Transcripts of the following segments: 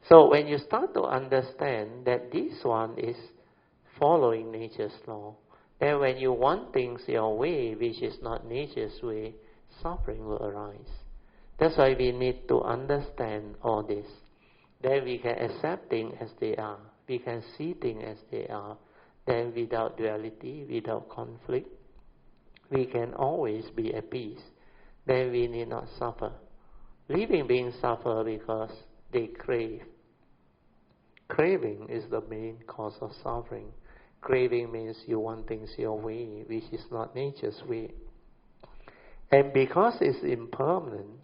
So when you start to understand that this one is following nature's law, then when you want things your way, which is not nature's way, suffering will arise. That's why we need to understand all this. Then we can accept things as they are. We can see things as they are. Then without duality, without conflict, we can always be at peace. Then we need not suffer. Living beings suffer because they crave. Craving is the main cause of suffering. Craving means you want things your way, which is not nature's way. And because it's impermanent,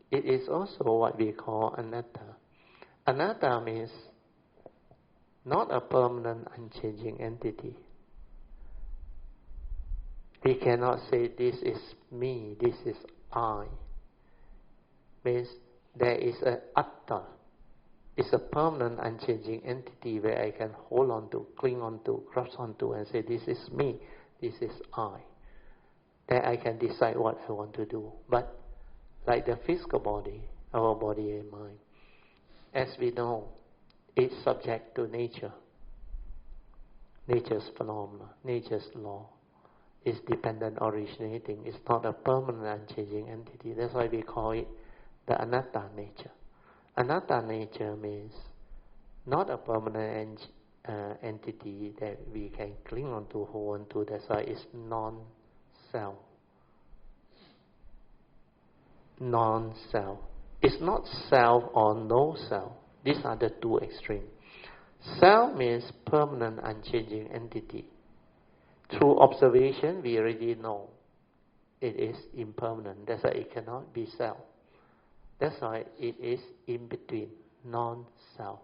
it is also what we call anatta. Anatta means not a permanent, unchanging entity. We cannot say this is me, this is I. Means there is an atta. It's a permanent, unchanging entity where I can hold on to, cling on to, grasp on to, and say this is me, this is I. Then I can decide what I want to do. But like the physical body, our body and mind, as we know, it's subject to nature. Nature's phenomena, nature's law. It's dependent originating. It's not a permanent, unchanging entity. That's why we call it the anatta nature. Anatta nature means not a permanent entity that we can cling on to, hold on to. That's why it's non-self. Non-self. It's not self or no self. These are the two extremes. Self means permanent, unchanging entity. Through observation, we already know it is impermanent. That's why it cannot be self. That's why it is in between, non-self.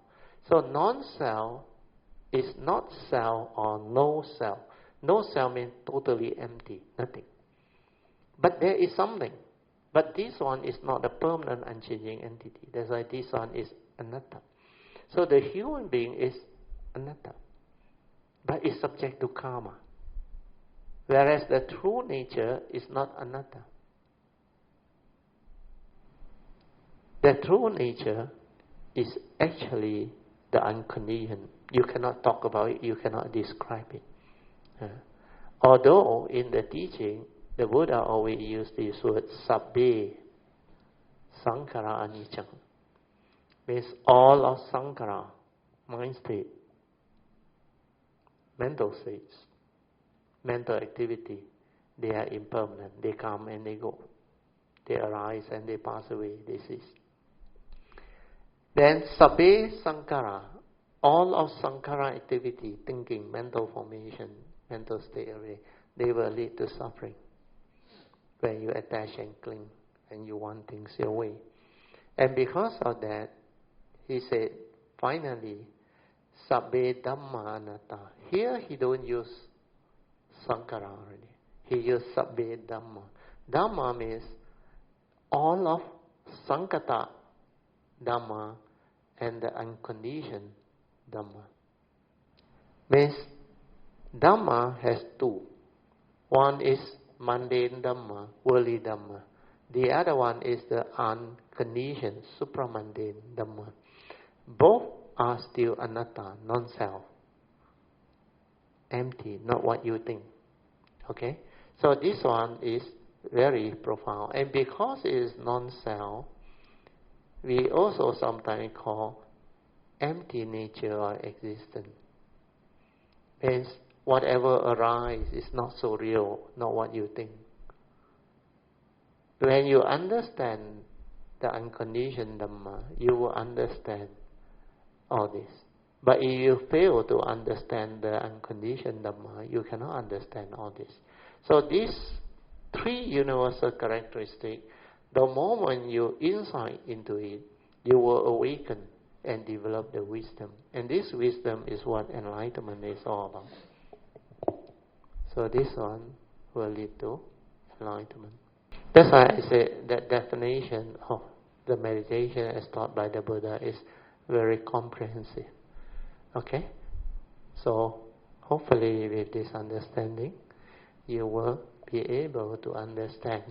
So non-self is not self or no self. No self means totally empty, nothing. But there is something. But this one is not a permanent, unchanging entity. That's why this one is anatta. So the human being is anatta, but is subject to karma. Whereas the true nature is not anatta. The true nature is actually the unconditioned. You cannot talk about it, you cannot describe it. Although in the teaching, the Buddha always used this word sabbe sankhara anicca. Means all of sankhara, mind state, mental states, mental activity, they are impermanent. They come and they go. They arise and they pass away. They cease. Then sabbe sankhara, all of sankhara activity, thinking, mental formation, mental state array, they will lead to suffering. When you attach and cling and you want things your way. And because of that, he said, finally, sabbe dhamma anatta. Here he don't use sankhara already. He used sabbe dhamma. Dhamma means all of sankhata dhamma and the unconditioned dhamma. Means dhamma has two. One is mundane dhamma, worldly dhamma. The other one is the unconditioned, supramundane dhamma. Both are still anatta, non-self. Empty, not what you think. Okay? So this one is very profound. And because it is non-self, we also sometimes call empty nature or existence. Means whatever arises is not so real, not what you think. When you understand the unconditioned Dhamma, you will understand all this. But if you fail to understand the unconditioned Dhamma, you cannot understand all this. So these three universal characteristics, the moment you insight into it, you will awaken and develop the wisdom. And this wisdom is what enlightenment is all about. So this one will lead to enlightenment. That's why I say that definition of the meditation as taught by the Buddha is very comprehensive. Okay? So hopefully with this understanding, you will be able to understand